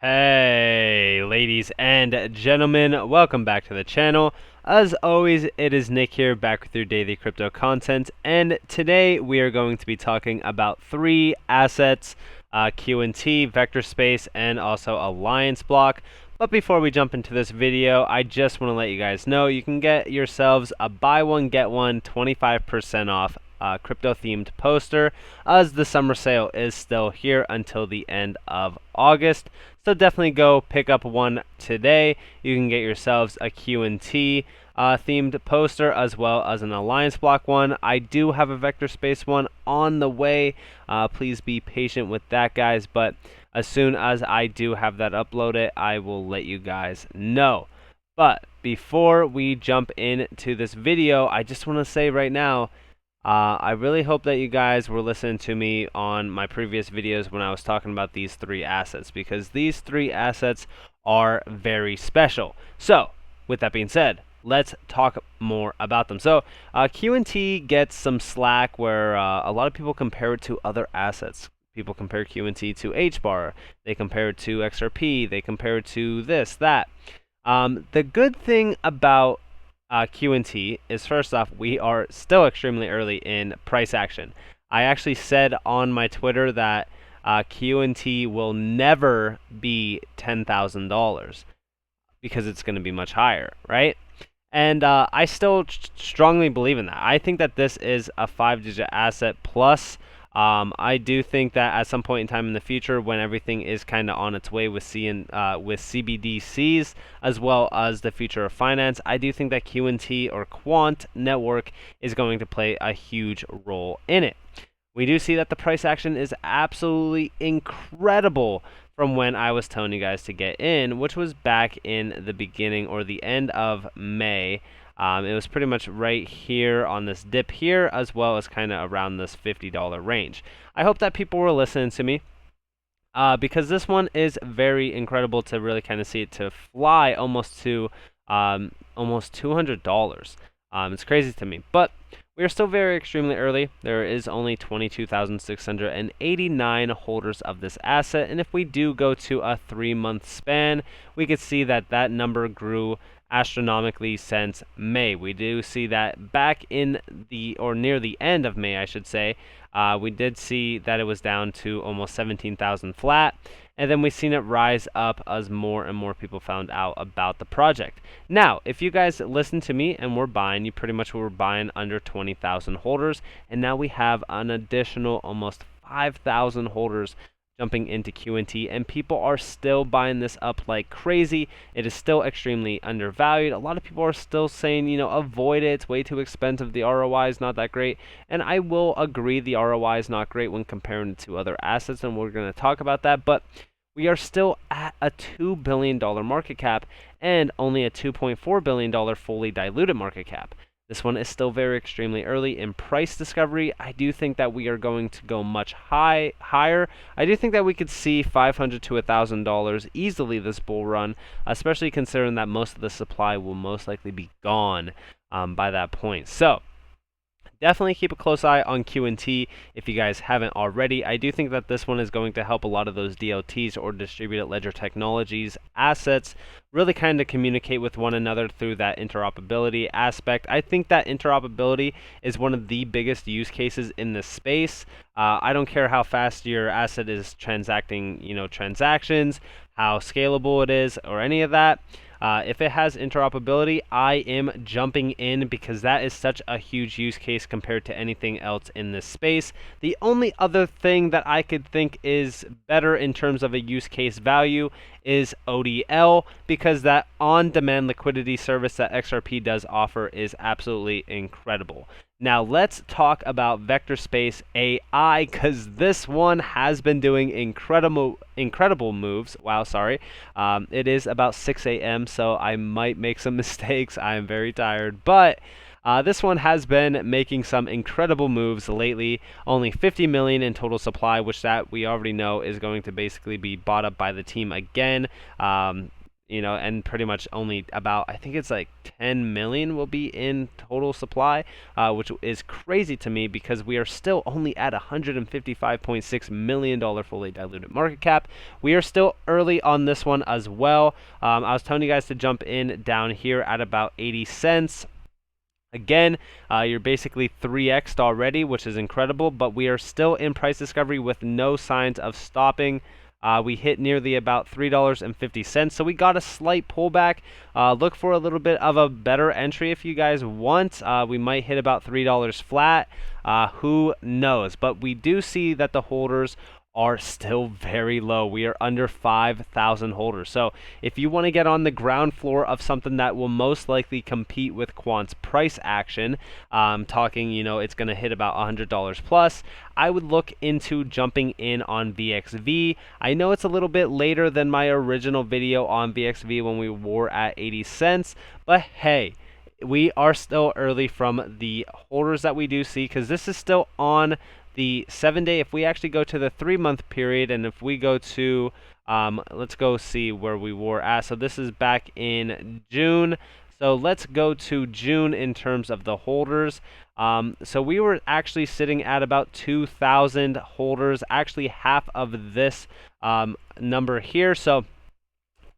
Hey, ladies and gentlemen, welcome back to the channel. As always, it is Nick here, back with your daily crypto content, and today we are going to be talking about three assets, QNT, Vector Space, and also Alliance Block. But before we jump into this video, I just want to let you guys know you can get yourselves a buy one, get one 25% off crypto themed poster, as the summer sale is still here until the end of August. So definitely go pick up one today. You can get yourselves a QNT themed poster as well as an Alliance Block one. I do have a Vector Space one on the way. Please be patient with that, guys, but as soon as I do have that uploaded, I will let you guys know. But before we jump into this video, I just want to say right now, I really hope that you guys were listening to me on my previous videos when I was talking about these three assets, because these three assets are very special. So, with that being said, let's talk more about them. So, QNT gets some slack where a lot of people compare it to other assets. People compare QNT to HBAR, they compare it to XRP, they compare it to this, that. The good thing about QNT is, first off, we are still extremely early in price action. I actually said on my Twitter that QNT will never be $10,000 because it's going to be much higher, right? And I still strongly believe in that. I think that this is a 5-digit asset plus. I do think that at some point in time in the future, when everything is kind of on its way with CBDCs, as well as the future of finance, I do think that QNT or Quant Network is going to play a huge role in it. We do see that the price action is absolutely incredible from when I was telling you guys to get in, which was back in the beginning or the end of May. It was pretty much right here on this dip here, as well as kind of around this $50 range. I hope that people were listening to me, because this one is very incredible to really kind of see it to fly almost to almost $200. It's crazy to me, but we are still very extremely early. There is only 22,689 holders of this asset, and if we do go to a 3-month span, we could see that that number grew astronomically since May. We do see that back in the, or near the end of May, I should say, we did see that it was down to almost 17,000 flat, and then we've seen it rise up as more and more people found out about the project. Now, if you guys listen to me and were buying, you pretty much were buying under 20,000 holders, and now we have an additional almost 5,000 holders jumping into QNT, and people are still buying this up like crazy. It is still extremely undervalued. A lot of people are still saying, you know, avoid it, it's way too expensive, the ROI is not that great, and I will agree the ROI is not great when comparing it to other assets, and we're going to talk about that, but we are still at a $2 billion market cap and only a $2.4 billion fully diluted market cap. This one is still very extremely early in price discovery. I do think that we are going to go much higher. I do think that we could see $500 to $1,000 easily this bull run, especially considering that most of the supply will most likely be gone by that point. So definitely keep a close eye on QNT if you guys haven't already. I do think that this one is going to help a lot of those DLTs or distributed ledger technologies assets really kind of communicate with one another through that interoperability aspect. I think that interoperability is one of the biggest use cases in this space. I don't care how fast your asset is transacting, you know, transactions, how scalable it is, or any of that. If it has interoperability, I am jumping in because that is such a huge use case compared to anything else in this space. The only other thing that I could think is better in terms of a use case value is HODL, because that on-demand liquidity service that XRP does offer is absolutely incredible. Now let's talk about Vector Space AI, because this one has been doing incredible moves. Wow, sorry. It is about 6 a.m., so I might make some mistakes. I am very tired, but this one has been making some incredible moves lately. Only 50 million in total supply, which that we already know is going to basically be bought up by the team again. and pretty much only about, I think it's like 10 million will be in total supply, which is crazy to me because we are still only at $155.6 million fully diluted market cap. We are still early on this one as well. I was telling you guys to jump in down here at about 80 cents. Again, you're basically 3x'd already, which is incredible, but we are still in price discovery with no signs of stopping. We hit nearly about $3.50, so we got a slight pullback. Look for a little bit of a better entry if you guys want. We might hit about $3 flat. Who knows? But we do see that the holders are still very low. We are under 5,000 holders. So if you want to get on the ground floor of something that will most likely compete with Quant's price action, talking, it's going to hit about $100 plus, I would look into jumping in on VXV. I know it's a little bit later than my original video on VXV when we were at 80 cents, but hey, we are still early from the holders that we do see, because this is still on the 7-day. If we actually go to the 3-month period, and if we go to, let's go see where we were at. So this is back in June. So let's go to June in terms of the holders. So we were actually sitting at about 2,000 holders, actually half of this number here. So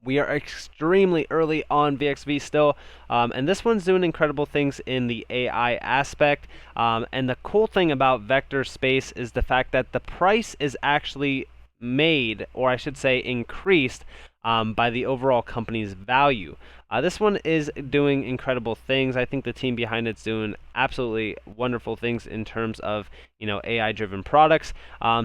we are extremely early on VXV still, and this one's doing incredible things in the AI aspect. And the cool thing about vector space is the fact that the price is actually made, or I should say increased, by the overall company's value. This one is doing incredible things. I think the team behind it's doing absolutely wonderful things in terms of, AI-driven products.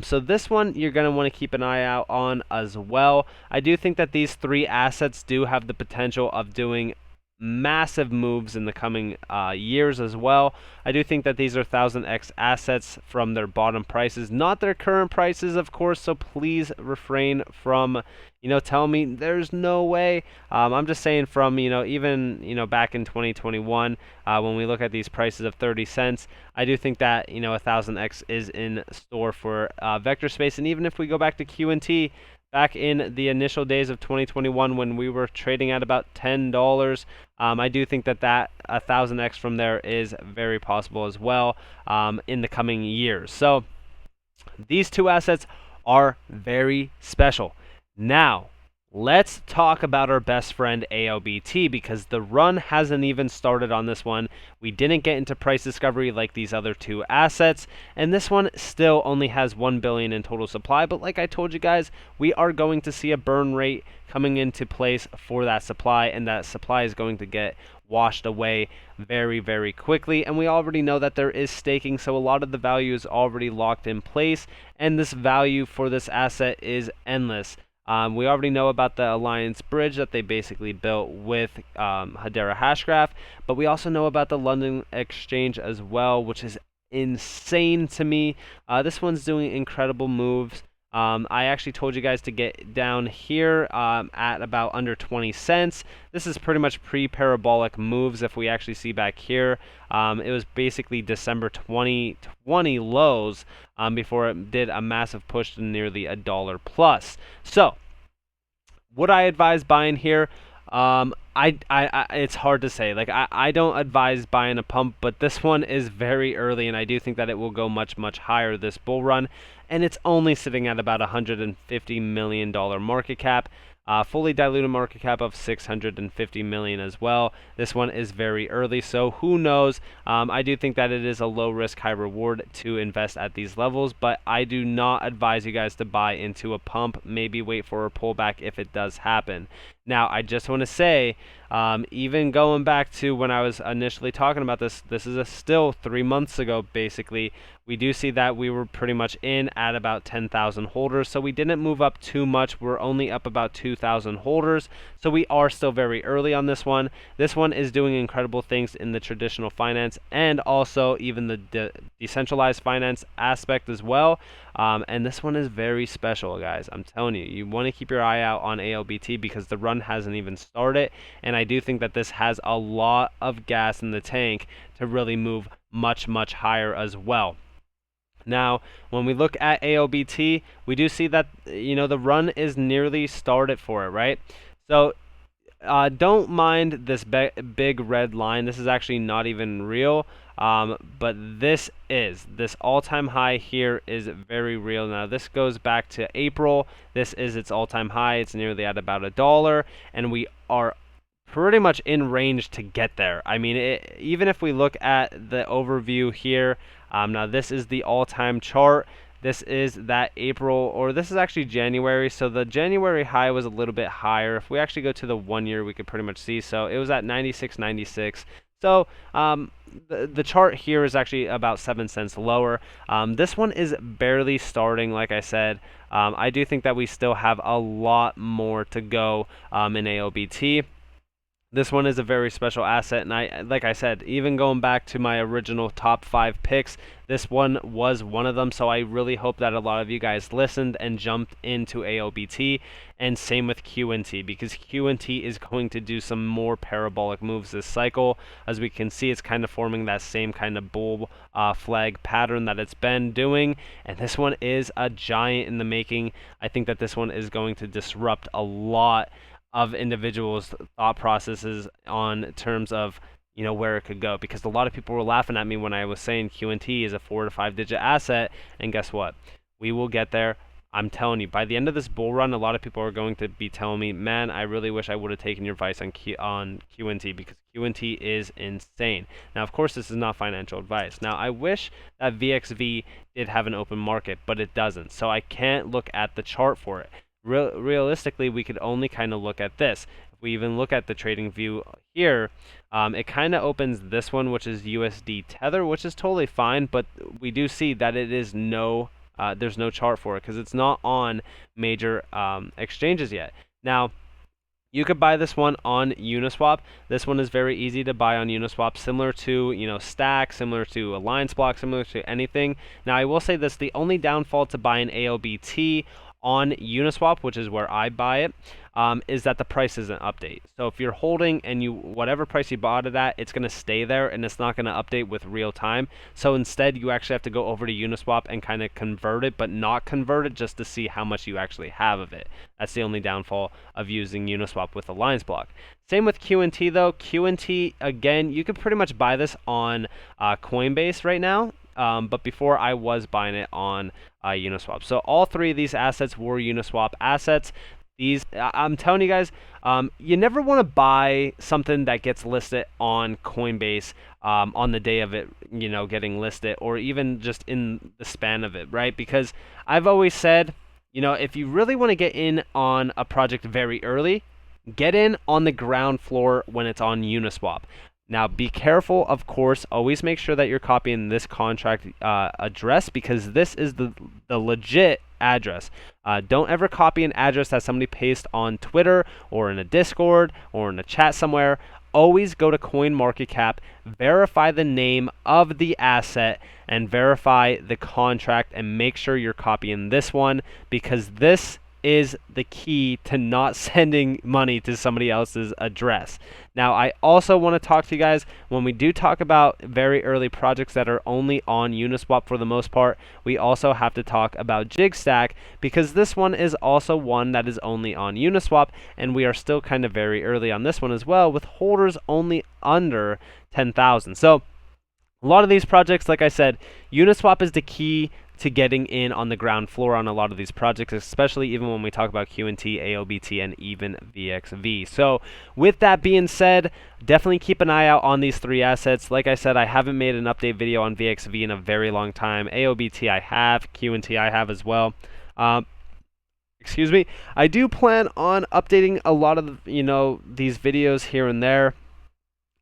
So this one you're going to want to keep an eye out on as well. I do think that these 3 assets do have the potential of doing massive moves in the coming years as well. I do think that these are 1000x assets from their bottom prices, not their current prices, of course, so please refrain from telling me there's no way. I'm just saying from even back in 2021, when we look at these prices of 30 cents, I do think that 1000x is in store for vector space. And even if we go back to QNT, back in the initial days of 2021 when we were trading at about $10, I do think that 1000x from there is very possible as well in the coming years. So these 2 assets are very special. Now, let's talk about our best friend AOBT, because the run hasn't even started on this one. We didn't get into price discovery like these other 2 assets, and this one still only has 1 billion in total supply. But like I told you guys, we are going to see a burn rate coming into place for that supply, and that supply is going to get washed away very, very quickly. And we already know that there is staking, so a lot of the value is already locked in place, and this value for this asset is endless. We already know about the Alliance Bridge that they basically built with Hedera Hashgraph, but we also know about the London Exchange as well, which is insane to me. This one's doing incredible moves. I actually told you guys to get down here at about under 20 cents. This is pretty much pre-parabolic moves. If we actually see back here, it was basically December 2020 lows before it did a massive push to nearly $1 plus. So would I advise buying here? It's hard to say. Like, I don't advise buying a pump, but this one is very early, and I do think that it will go much, much higher this bull run. And it's only sitting at about $150 million market cap. Fully diluted market cap of 650 million as well. This one is very early, so who knows? I do think that it is a low risk, high reward to invest at these levels, but I do not advise you guys to buy into a pump. Maybe wait for a pullback if it does happen. Now, I just want to say, even going back to when I was initially talking about this, this is still 3 months ago, basically. We do see that we were pretty much in at about 10,000 holders, so we didn't move up too much. We're only up about 2,000 holders, so we are still very early on this one. This one is doing incredible things in the traditional finance and also even the decentralized finance aspect as well. And this one is very special, guys. I'm telling you, you want to keep your eye out on ALBT because the run hasn't even started, and I do think that this has a lot of gas in the tank to really move much, much higher as well. Now, when we look at AOBT, we do see that, the run is nearly started for it, right? So don't mind this big red line. This is actually not even real. But this all-time high here is very real. Now this goes back to April. This is its all-time high. It's nearly at about $1, and we are pretty much in range to get there. I mean, even if we look at the overview here, now this is the all-time chart. This is that April, or this is actually January. So the January high was a little bit higher. If we actually go to the 1 year, we could pretty much see. So it was at 96.96. So the chart here is actually about 7 cents lower. This one is barely starting, like I said. I do think that we still have a lot more to go in AOBT. This one is a very special asset, and like I said, even going back to my original top 5 picks, this one was one of them. So I really hope that a lot of you guys listened and jumped into AOBT, and same with QNT, because QNT is going to do some more parabolic moves this cycle. As we can see, it's kind of forming that same kind of bull flag pattern that it's been doing, and this one is a giant in the making. I think that this one is going to disrupt a lot of individuals' thought processes on terms of, you know, where it could go, because a lot of people were laughing at me when I was saying QNT is a 4 to 5 digit asset, and guess what? We will get there. I'm telling you, by the end of this bull run, a lot of people are going to be telling me, man, I really wish I would have taken your advice on QNT, because QNT is insane. Now, of course, this is not financial advice. Now, I wish that VXV did have an open market, but it doesn't, so I can't look at the chart for it. Realistically, we could only kind of look at this. If we even look at the trading view here, it kind of opens this one, which is USD Tether, which is totally fine, but we do see that it is there's no chart for it because it's not on major exchanges yet. Now, you could buy this one on Uniswap. This one is very easy to buy on Uniswap, similar to, you know, Stack, similar to Alliance Block, similar to anything. Now, I will say this, the only downfall to buying AOBT on Uniswap, which is where I buy it, is that the price isn't update. So if you're holding and whatever price you bought it at, it's going to stay there and it's not going to update with real time. So instead, you actually have to go over to Uniswap and kind of convert it, but not convert it, just to see how much you actually have of it. That's the only downfall of using Uniswap with Alliance Block. Same with QNT though. QNT, again, you could pretty much buy this on Coinbase right now. But before, I was buying it on Uniswap. So all three of these assets were Uniswap assets. I'm telling you guys, you never want to buy something that gets listed on Coinbase on the day of it, you know, getting listed, or even just in the span of it, right? Because I've always said, you know, if you really want to get in on a project very early, get in on the ground floor when it's on Uniswap. Now, be careful, of course. Always make sure that you're copying this contract address, because this is the legit address. Don't ever copy an address that somebody pasted on Twitter or in a Discord or in a chat somewhere. Always go to CoinMarketCap, verify the name of the asset, and verify the contract, and make sure you're copying this one, because this is the key to not sending money to somebody else's address. Now, I also want to talk to you guys, when we do talk about very early projects that are only on Uniswap for the most part, we also have to talk about JigStack, because this one is also one that is only on Uniswap, and we are still kind of very early on this one as well, with holders only under 10,000. So a lot of these projects, like I said, Uniswap is the key to getting in on the ground floor on a lot of these projects, especially even when we talk about QNT, AOBT, and even VXV. So with that being said, definitely keep an eye out on these three assets. Like I said, I haven't made an update video on VXV in a very long time. AOBT I have, QNT I have as well. Excuse me. I do plan on updating a lot of, you know, these videos here and there.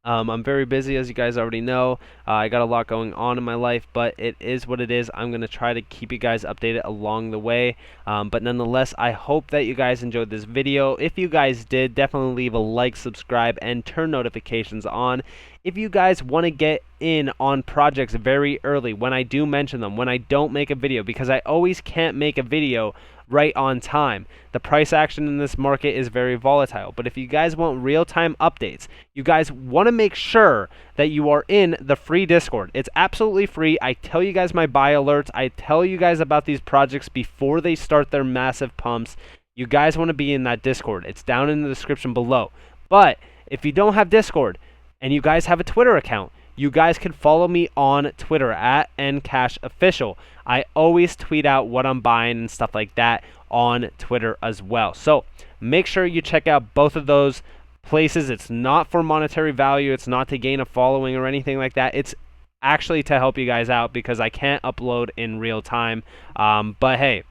I'm very busy, as you guys already know. I got a lot going on in my life, but it is what it is. I'm going to try to keep you guys updated along the way. But nonetheless, I hope that you guys enjoyed this video. If you guys did, definitely leave a like, subscribe, and turn notifications on. If you guys want to get in on projects very early, when I do mention them, when I don't make a video, because I always can't make a video right on time. The price action in this market is very volatile. But if you guys want real-time updates, you guys want to make sure that you are in the free Discord. It's absolutely free. I tell you guys my buy alerts. I tell you guys about these projects before they start their massive pumps. You guys want to be in that Discord. It's down in the description below. But if you don't have Discord and you guys have a Twitter account, you guys can follow me on Twitter at NCashOfficial. I always tweet out what I'm buying and stuff like that on Twitter as well. So make sure you check out both of those places. It's not for monetary value. It's not to gain a following or anything like that. It's actually to help you guys out because I can't upload in real time. But hey,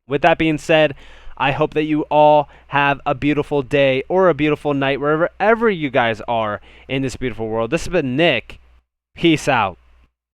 with that being said, I hope that you all have a beautiful day or a beautiful night wherever you guys are in this beautiful world. This has been Nick. Peace out.